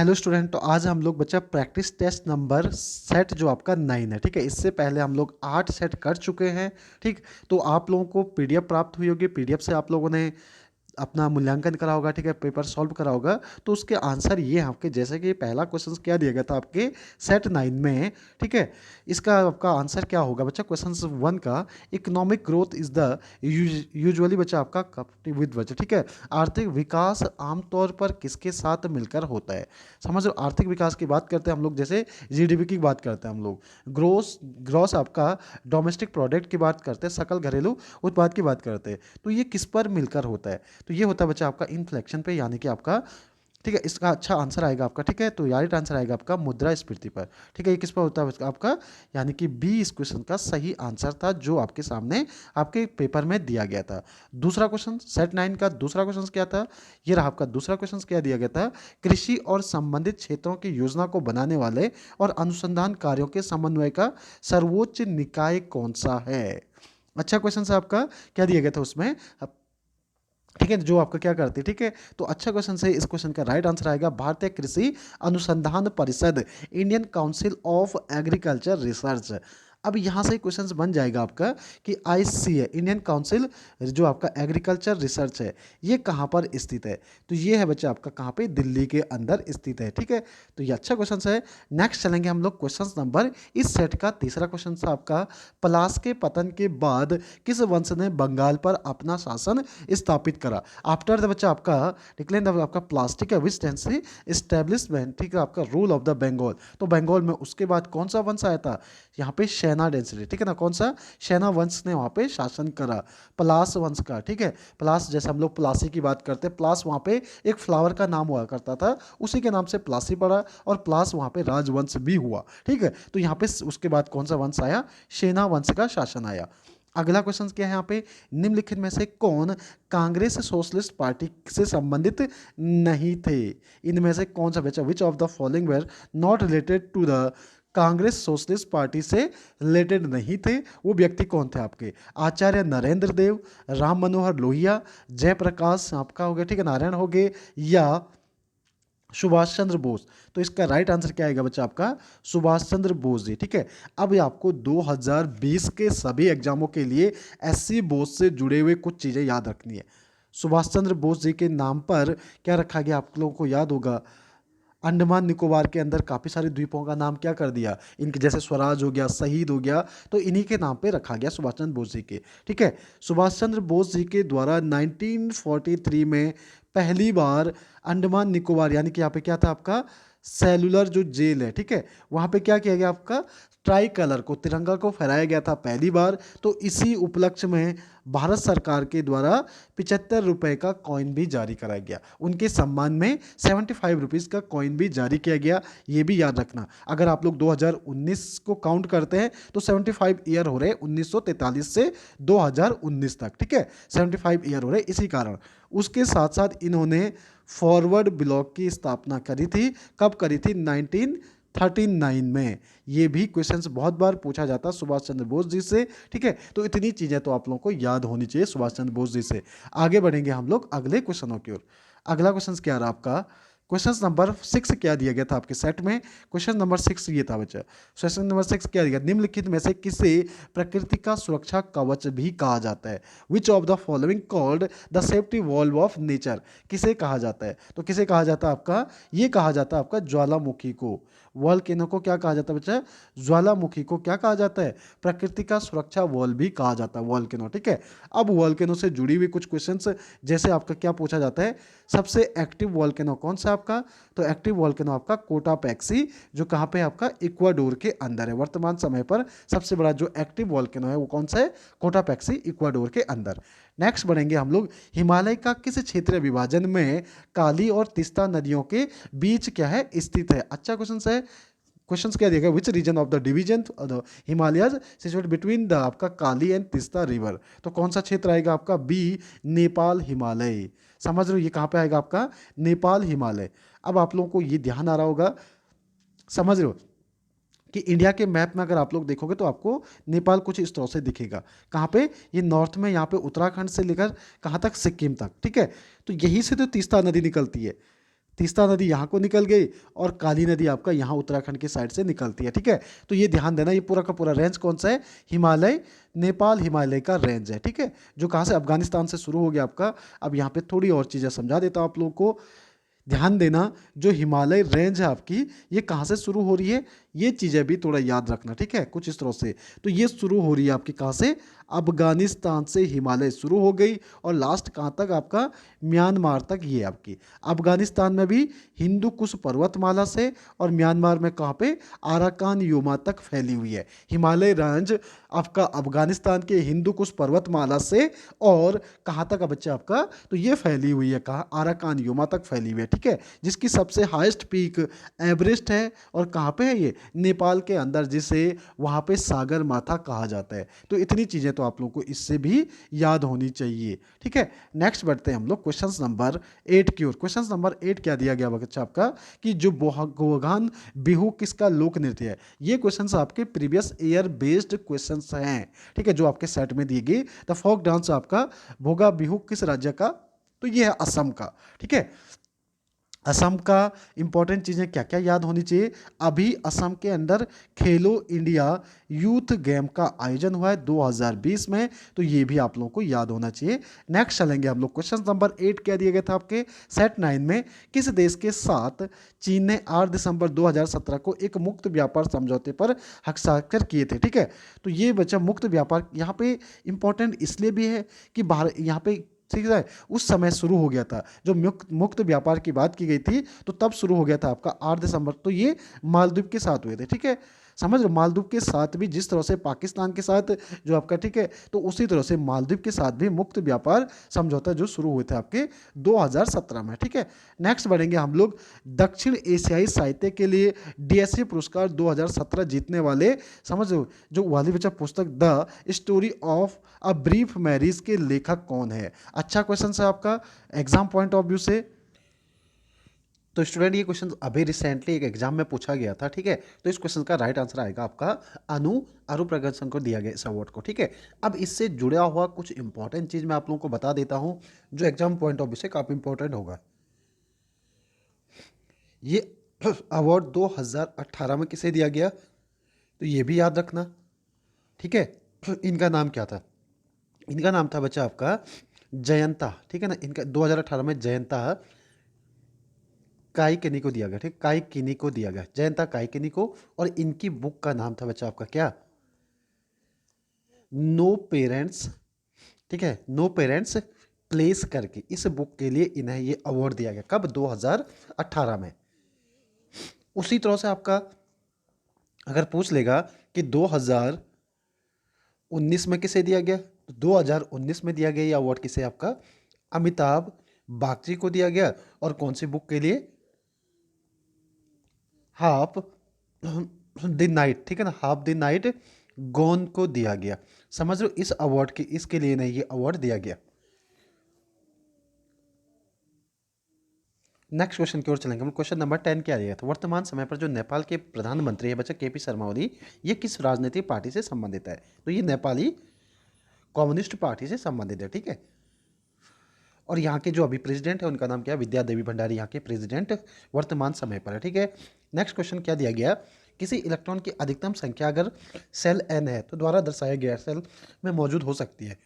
Hello student, तो आज हम लोग बच्चा प्रैक्टिस टेस्ट नंबर सेट जो आपका 9 है, ठीक है। इससे पहले हम लोग 8 सेट कर चुके हैं, ठीक। तो आप लोगों को पीडीएफ प्राप्त हुई होगी, पीडीएफ से आप लोगों ने अपना मूल्यांकन करा होगा, ठीक है, पेपर सॉल्व करा होगा। तो उसके आंसर ये आपके, जैसे कि पहला क्वेश्चन क्या दिया गया था आपके सेट 9 में, ठीक है। इसका आपका आंसर क्या होगा बच्चा, क्वेश्चन 1 का, economic growth is the usually बच्चा आपका विद बच्चा, ठीक है। आर्थिक विकास आमतौर पर किसके साथ मिलकर होता है। समझ लो, आर्थिक विकास की बात करते हैं हम लोग, जैसे जीडीपी की बात करते हैं हम लोग, ग्रोस ग्रॉस आपका डोमेस्टिक प्रोडक्ट की बात करते हैं, सकल घरेलू उत्पाद की बात करते हैं। तो ये किस पर मिलकर होता है, तो ये होता है बच्चा आपका इन्फ्लेक्शन पे, यानी कि आपका, ठीक है। इसका अच्छा आंसर आएगा आपका, ठीक है। तो राइट आंसर आएगा आपका मुद्रास्फीति पर, ठीक है। ये किस पर होता है आपका, यानी कि बी इस क्वेश्चन का सही आंसर था जो आपके सामने आपके पेपर में दिया गया था। दूसरा क्वेश्चन सेट 9 का दूसरा क्वेश्चन क्या था, ये रहा आपका दूसरा क्वेश्चन, क्या दिया गया था, कृषि और संबंधित क्षेत्रों की योजना को बनाने वाले और अनुसंधान कार्यों के समन्वय का सर्वोच्च निकाय कौन सा है। अच्छा क्वेश्चन है आपका, क्या दिया गया था उसमें, ठीक है, जो आपका क्या करती है, ठीक है। तो अच्छा क्वेश्चन है, इस क्वेश्चन का राइट आंसर आएगा भारतीय कृषि अनुसंधान परिषद, Indian council of agriculture research. अब यहाँ से क्वेश्चन बन जाएगा आपका कि आईसी है, इंडियन काउंसिल जो आपका एग्रीकल्चर रिसर्च है, ये कहाँ पर स्थित है। तो ये है बच्चा आपका कहाँ पे, दिल्ली के अंदर स्थित है, ठीक है। तो ये अच्छा क्वेश्चन है। नेक्स्ट चलेंगे हम लोग क्वेश्चन नंबर, इस सेट का तीसरा क्वेश्चन था आपका, पलास के पतन के बाद किस वंश ने बंगाल पर अपना शासन स्थापित करा। आफ्टर द बच्चा आपका डिक्लेन द आपका प्लास्टिक है विच टेंसी एस्टेब्लिशमेंट, ठीक है, आपका रूल ऑफ द बंगाल। तो बंगाल में उसके बाद कौन सा वंश आया था, यहाँ पे शैना डेंसिटी, ठीक है ना, कौन सा, शैना वंश ने वहाँ पे शासन करा, पलास वंश का, ठीक है। पलास, जैसे हम लोग प्लासी की बात करते हैं, प्लास वहाँ पे एक फ्लावर का नाम हुआ करता था, उसी के नाम से प्लासी पड़ा, और प्लास वहाँ पे राजवंश भी हुआ, ठीक है। तो यहाँ पे उसके बाद कौन सा वंश आया, शैना वंश का शासन आया। अगला क्वेश्चन क्या है यहाँ पे, निम्नलिखित में से कौन कांग्रेस सोशलिस्ट पार्टी से संबंधित नहीं थे। इनमें से कौन सा बच्चा, which of the following were not related to the Congress Socialist Party से रिलेटेड नहीं थे। वो व्यक्ति कौन थे आपके, आचार्य नरेंद्र देव, राम मनोहर लोहिया, जयप्रकाश आपका हो गया, ठीक है, नारायण हो गए, या सुभाष चंद्र बोस। तो इसका राइट आंसर क्या आएगा बच्चा आपका, सुभाष चंद्र बोस जी, ठीक है। अब आपको 2020 के सभी एग्जामों के लिए एससी बोस से जुड़े हुए कुछ चीज़ें याद रखनी है। सुभाष चंद्र बोस जी के नाम पर क्या रखा गया, आप लोगों को याद होगा, अंडमान निकोबार के अंदर काफ़ी सारे द्वीपों का नाम क्या कर दिया, इनके जैसे स्वराज हो गया, शहीद हो गया, तो इन्हीं के नाम पे रखा गया सुभाष चंद्र बोस जी के, ठीक है। सुभाष चंद्र बोस जी के द्वारा 1943 में पहली बार अंडमान निकोबार, यानी कि यहाँ पे क्या था आपका, सेलुलर जो जेल है, ठीक है, वहाँ पे क्या किया गया आपका, ट्राई कलर को, तिरंगा को फहराया गया था पहली बार। तो इसी उपलक्ष्य में भारत सरकार के द्वारा 75 रुपए का कॉइन भी जारी कराया गया, उनके सम्मान में 75 रुपीज़ का कॉइन भी जारी किया गया। ये भी याद रखना, अगर आप लोग 2019 को काउंट करते हैं तो 75 ईयर हो रहे 1943 से 2019 तक, ठीक है, 75 ईयर हो रहे, इसी कारण। उसके साथ साथ इन्होंने फॉरवर्ड ब्लॉक की स्थापना करी थी, कब करी थी, 1939 में। ये भी क्वेश्चंस बहुत बार पूछा जाता है सुभाष चंद्र बोस जी से, ठीक है। तो इतनी चीज़ें तो आप लोगों को याद होनी चाहिए सुभाष चंद्र बोस जी से। आगे बढ़ेंगे हम लोग अगले क्वेश्चनों की ओर। अगला क्वेश्चन क्या रहा आपका, क्वेश्चन नंबर 6 क्या दिया गया था आपके सेट में, क्वेश्चन नंबर 6 ये था बच्चा। क्वेश्चन नंबर 6 क्या दिया, निम्नलिखित में से किसे प्रकृति का सुरक्षा कवच भी कहा जाता है, विच of the following called the safety valve of nature, किसे कहा जाता है। तो किसे कहा जाता है आपका, ये कहा जाता है आपका ज्वालामुखी को, वॉल्केनो को क्या कहा जाता है बच्चा, ज्वालामुखी को क्या कहा जाता है, प्रकृति का सुरक्षा वॉल्व भी कहा जाता है, वॉल्केनो, ठीक है। अब वॉल्केनो से जुड़ी हुई कुछ क्वेश्चंस, जैसे आपका क्या पूछा जाता है, सबसे एक्टिव वॉल्केनो कौन सा आपका, तो एक्टिव वॉल्केनो आपका कोटापैक्सी, जो कहाँ पे आपका, इक्वाडोर के अंदर है। वर्तमान समय पर सबसे बड़ा जो एक्टिव वॉल्केनो है वो कौन सा है, कोटापैक्सी, इक्वाडोर के अंदर। नेक्स्ट बढ़ेंगे हम लोग, हिमालय का किस क्षेत्रीय विभाजन में काली और तीस्ता नदियों के बीच क्या है, स्थित है। अच्छा क्वेश्चन है। क्वेश्चंस क्या दिया गया, which region of the division the Himalayas situated between the आपका काली एंड तीस्ता रिवर। तो कौन सा क्षेत्र आएगा आपका, बी नेपाल हिमालय। समझ रहे हो, ये कहाँ पे आएगा आपका, नेपाल हिमालय। अब आप लोगों को ये ध्यान आ रहा होगा, समझ रहे हो, कि इंडिया के मैप में अगर आप लोग देखोगे तो आपको नेपाल कुछ इस तरह से दिखेगा, कहाँ पे, ये नॉर्थ में, यहाँ पे उत्तराखंड से लेकर कहाँ तक, सिक्किम तक, ठीक है। तो यहीं से तो तीस्ता नदी निकलती है, तीस्ता नदी यहाँ को निकल गई और काली नदी आपका यहाँ उत्तराखंड की साइड से निकलती है। ठीक है, तो ये ध्यान देना, ये पूरा का पूरा रेंज कौन सा है, हिमालय, नेपाल हिमालय का रेंज है। ठीक है, जो कहाँ से, अफगानिस्तान से शुरू हो गया आपका। अब यहाँ पे थोड़ी और चीज़ें समझा देता हूँ आप लोगों को। ध्यान देना, जो हिमालय रेंज है आपकी, ये कहाँ से शुरू हो रही है, ये चीज़ें भी थोड़ा याद रखना। ठीक है, कुछ इस तरह से। तो ये शुरू हो रही है आपकी कहाँ से, अफगानिस्तान से हिमालय शुरू हो गई और लास्ट कहाँ तक आपका, म्यांमार तक। ये आपकी अफगानिस्तान में भी हिंदू कुश पर्वतमाला से और म्यांमार में कहाँ पे, आराकान योमा तक फैली हुई है। हिमालय रेंज आपका अफगानिस्तान के हिंदू कुश पर्वतमाला से और कहाँ तक है बच्चा आपका, तो ये फैली हुई है कहाँ, आराकान योमा तक फैली हुई है। ठीक है, जिसकी सबसे हाईएस्ट पीक एवरेस्ट है और कहाँ पे है ये, नेपाल के अंदर, जिसे वहाँ पे सागर माथा कहा जाता है। तो इतनी चीज़ें तो आप लोगों को इससे भी याद होनी चाहिए। ठीक है, नेक्स्ट बढ़ते हैं हम लोग क्वेश्चन नंबर 8 की ओर। क्वेश्चन नंबर 8 क्या दिया गया बच्चा आपका, कि जो गोगान बिहू किसका लोक नृत्य है। ये क्वेश्चन आपके प्रीवियस ईयर बेस्ड क्वेश्चन हैं। ठीक है, जो आपके सेट में दिए गए। द फोक डांस आपका भोगा बिहू किस राज्य का, तो ये है असम का। ठीक है, असम का इंपॉर्टेंट चीज़ें क्या क्या याद होनी चाहिए। अभी असम के अंदर खेलो इंडिया यूथ गेम का आयोजन हुआ है 2020 में, तो ये भी आप लोगों को याद होना चाहिए। नेक्स्ट चलेंगे हम लोग, क्वेश्चन नंबर 8 क्या दिया गया था आपके सेट 9 में, किस देश के साथ चीन ने 8 दिसंबर 2017 को एक मुक्त व्यापार समझौते पर हस्ताक्षर किए थे। ठीक है, तो ये बच्चा मुक्त व्यापार यहाँ पे इंपॉर्टेंट इसलिए भी है कि भारत यहाँ पे, ठीक है, उस समय शुरू हो गया था, जो मुक्त व्यापार की बात की गई थी, तो तब शुरू हो गया था आपका 8 दिसंबर। तो ये मालदीव के साथ हुए थे। ठीक है, समझ लो, मालदीव के साथ भी जिस तरह से पाकिस्तान के साथ जो आपका, ठीक है, तो उसी तरह से मालदीव के साथ भी मुक्त व्यापार समझौता जो शुरू हुए थे आपके 2017 में। ठीक है, नेक्स्ट बढ़ेंगे हम लोग, दक्षिण एशियाई साहित्य के लिए डीएससी पुरस्कार 2017 जीतने वाले, समझ लो, जो वाली बच्चा पुस्तक the story of a brief marriage के लेखक कौन है। अच्छा क्वेश्चन है आपका एग्जाम पॉइंट ऑफ व्यू से। तो स्टूडेंट, ये क्वेश्चन अभी रिसेंटली एक एग्जाम में पूछा गया था। ठीक है, तो इस क्वेश्चन का राइट आंसर आएगा आपका अरुप्रगसन को दिया गया इस अवार्ड को। ठीक है, अब इससे जुड़ा हुआ कुछ इंपॉर्टेंट चीज मैं आप लोगों को बता देता हूं, जो एग्जाम पॉइंट ऑफ व्यू से काफी इंपॉर्टेंट होगा। ये अवार्ड 2018 में किसे दिया गया, तो ये भी याद रखना। ठीक है, इनका नाम क्या था, इनका नाम था बच्चा आपका जयंता। ठीक है ना, इनका 2018 में जयंता काइकिनी को दिया गया। ठीक, काइकिनी को दिया गया, जयंता काइकिनी को। और इनकी बुक का नाम था बच्चा आपका क्या, नो पेरेंट्स। ठीक है, नो पेरेंट्स प्लेस करके इस बुक के लिए इन्हें ये अवार्ड दिया गया। कब, 2018 में। उसी तरह से आपका अगर पूछ लेगा कि 2019 में किसे दिया गया, तो 2019 में दिया गया ये अवार्ड किसे, आपका अमिताभ बागची को दिया गया। और कौन सी बुक के लिए, हाफ द नाइट। ठीक है ना, हाफ द नाइट गॉन को दिया गया। समझ लो, इस अवार्ड के, इसके लिए नहीं ये अवार्ड दिया गया। नेक्स्ट क्वेश्चन की ओर चलेंगे हम। क्वेश्चन नंबर 10 क्या दिया था, वर्तमान समय पर जो नेपाल के प्रधानमंत्री है बच्चा केपी शर्मा ओली, ये किस राजनीतिक पार्टी से संबंधित है, तो ये नेपाली कम्युनिस्ट पार्टी से संबंधित है। ठीक है, और यहाँ के जो अभी प्रेसिडेंट है उनका नाम क्या है, विद्या देवी भंडारी यहाँ के प्रेसिडेंट वर्तमान समय पर है। ठीक है, नेक्स्ट क्वेश्चन क्या दिया गया, किसी इलेक्ट्रॉन की अधिकतम संख्या अगर सेल n है तो द्वारा दर्शाया गया सेल में मौजूद हो सकती है।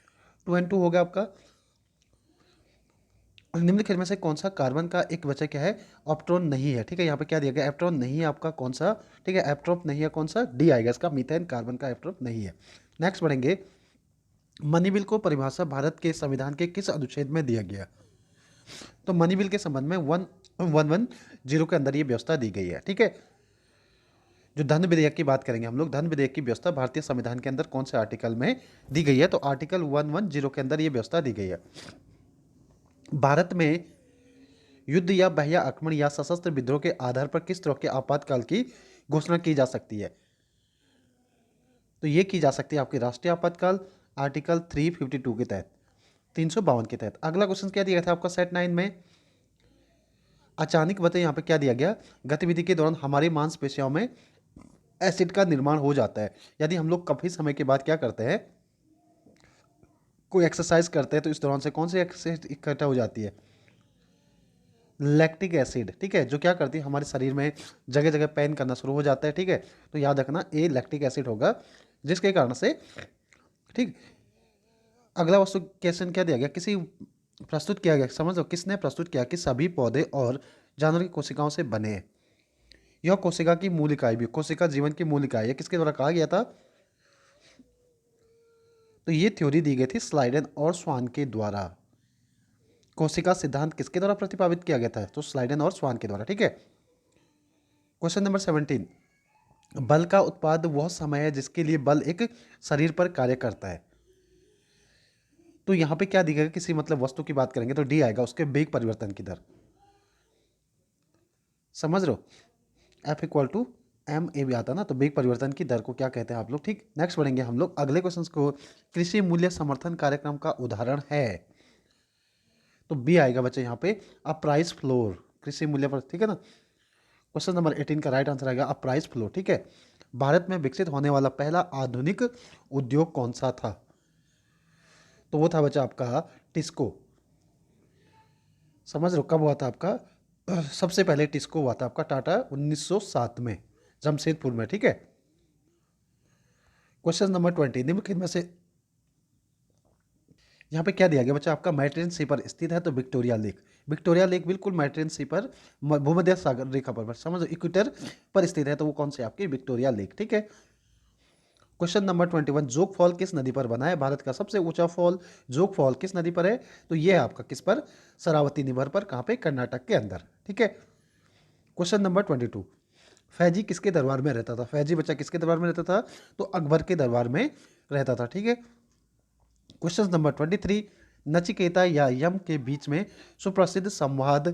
2n2 होगा आपका। निम्नलिखित में से कौन सा कार्बन का एक बच्चा क्या है, ऑप्ट्रॉन नहीं है। ठीक है, यहाँ पे क्या दिया गया, एप्ट्रॉन नहीं है आपका, कौन सा, ठीक है, एप्ट्रोप नहीं है, कौन सा, डी आएगा इसका, मीथेन कार्बन का एप्ट्रोप नहीं है। नेक्स्ट बढ़ेंगे, मनी बिल को परिभाषा भारत के संविधान के किस अनुच्छेद में दिया गया, तो मनी बिल के संबंध में 1110 के अंदर ये व्यवस्था दी गई है। ठीक है, जो धन विधेयक की बात करेंगे हम लोग, धन विधेयक की व्यवस्था भारतीय संविधान के अंदर कौन से आर्टिकल में दी गई है, तो आर्टिकल 110 के अंदर ये व्यवस्था दी गई है। भारत में युद्ध या बाह्य आक्रमण या सशस्त्र विद्रोह के आधार पर किस तरह के आपातकाल की घोषणा की जा सकती है, तो ये की जा सकती है आपकी राष्ट्रीय आपातकाल, आर्टिकल 352 के तहत, 352 के तहत। अगला क्वेश्चन क्या दिया था आपका सेट 9 में, अचानक बताइए, यहाँ पे क्या दिया गया, गतिविधि के दौरान हमारी मांसपेशियों में एसिड का निर्माण हो जाता है। यदि हम लोग काफी समय के बाद क्या करते हैं, कोई एक्सरसाइज करते हैं, तो इस दौरान से कौन सी एसिड इकट्ठा हो जाती है, लैक्टिक एसिड, ठीक है, जो क्या करती है हमारे शरीर में जगह जगह पेन करना शुरू हो जाता है, ठीक है। तो याद रखना ए लैक्टिक एसिड होगा, जिसके कारण से, ठीक। अगला वस्तु क्वेश्चन क्या दिया गया, किसी प्रस्तुत किया गया, समझ लो किसने प्रस्तुत किया कि सभी पौधे और जानवर की कोशिकाओं से बने हैं। यह कोशिका की मूल इकाई भी, कोशिका जीवन की मूल इकाई है, किसके द्वारा कहा गया था? तो ये थ्योरी दी गई थी स्लाइडन और स्वान के द्वारा। कोशिका सिद्धांत किसके द्वारा प्रतिपादित किया गया था? तो स्लाइडन और स्वान के द्वारा, ठीक है। क्वेश्चन नंबर 17, बल का उत्पाद वह समय है जिसके लिए बल एक शरीर पर कार्य करता है। तो यहाँ पे क्या दिखेगा, किसी मतलब वस्तु की बात करेंगे तो डी आएगा, उसके वेग परिवर्तन की दर, समझ रहे हो, F equal to M A भी आता ना, तो वेग परिवर्तन की दर को क्या कहते हैं आप लोग, ठीक। नेक्स्ट बढ़ेंगे हम लोग अगले क्वेश्चन को, कृषि मूल्य समर्थन कार्यक्रम का उदाहरण है। तो बी आएगा बच्चे यहाँ पे, अ प्राइस फ्लोर, कृषि मूल्य पर, ठीक है ना। क्वेश्चन नंबर 18 का राइट आंसर आएगा अ प्राइस फ्लोर, ठीक है। भारत में विकसित होने वाला पहला आधुनिक उद्योग कौन सा था? तो वो था बच्चा आपका टिस्को, समझ रहे हो, कब हुआ था आपका? सबसे पहले टिस्को हुआ था आपका टाटा 1907 में, जमशेदपुर में, ठीक है। क्वेश्चन नंबर 20, निम्नलिखित में से, यहाँ पे क्या दिया गया बच्चा आपका, मैट्रियन सी पर स्थित है, तो विक्टोरिया लेक, विक्टोरिया लेक बिल्कुल मैट्रियन सी पर, भूमध्य सागर रेखा पर, समझो इक्वेटर पर स्थित है, तो वो कौन सी आपकी विक्टोरिया लेक, ठीक है। क्वेश्चन नंबर 21, जोग फॉल किस नदी पर बना है? भारत का सबसे ऊंचा फॉल जोग फॉल किस नदी पर है? तो ये है आपका किस पर? शरावती निबर पर, कहाँ पे? कर्नाटक के अंदर, ठीक है। क्वेश्चन नंबर 22, फैजी किसके दरबार में रहता था? फैजी बच्चा किसके दरबार में रहता था? तो अकबर के दरबार में रहता था, ठीक है। क्वेश्चन नंबर 23, नचिकेता या यम के बीच में सुप्रसिद्ध संवाद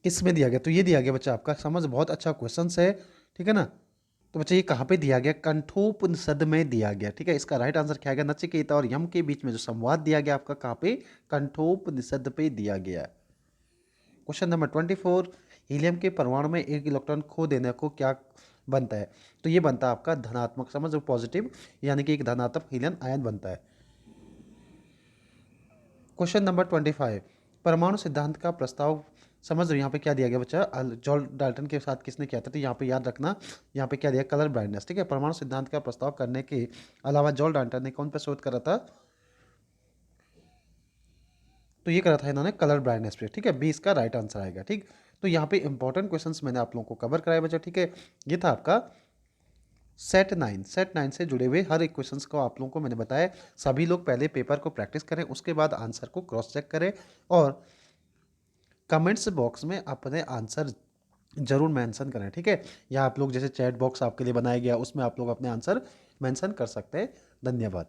किसमें दिया गया? तो ये दिया गया बच्चा आपका, समझ, बहुत अच्छा क्वेश्चन है, ठीक है ना। तो बच्चा ये कहाँ पे दिया गया? कंठोपनिषद में दिया गया, ठीक है। इसका राइट आंसर क्या है? नचिकेता और यम के बीच में जो संवाद दिया गया आपका, कहाँ पे? कंठोपनिषद पे दिया गया। क्वेश्चन नंबर 24, हीलियम के परमाणु में एक इलेक्ट्रॉन खो देने को क्या बनता है? तो ये बनता है आपका धनात्मक, समझ, पॉजिटिव, यानी कि एक धनात्मक हीलियम आयन बनता है। क्वेश्चन नंबर 25, परमाणु सिद्धांत का प्रस्ताव, समझ लो यहाँ पे क्या दिया गया बच्चा, जॉन डाल्टन के साथ किसने किया था? तो यहाँ पे याद रखना, यहाँ पे क्या दिया, कलर ब्राइटनेस, ठीक है। परमाणु सिद्धांत का प्रस्ताव करने के अलावा जॉन डाल्टन ने कौन पे शोध करा था? तो ये करा था इन्होंने कलर ब्राइटनेस पे, ठीक है। बी इसका राइट आंसर आएगा, ठीक। तो यहाँ पे इंपॉर्टेंट क्वेश्चंस मैंने आप लोगों को कवर कराया बच्चा, ठीक है। ये था आपका सेट 9 से जुड़े हुए हर एक क्वेश्चंस को आप लोगों को मैंने बताया। सभी लोग पहले पेपर को प्रैक्टिस करें, उसके बाद आंसर को क्रॉस चेक करें, और कमेंट्स बॉक्स में अपने आंसर जरूर मेंशन करें, ठीक है। या आप लोग जैसे चैट बॉक्स आपके लिए बनाया गया, उसमें आप लोग अपने आंसर मेंशन कर सकते हैं। धन्यवाद।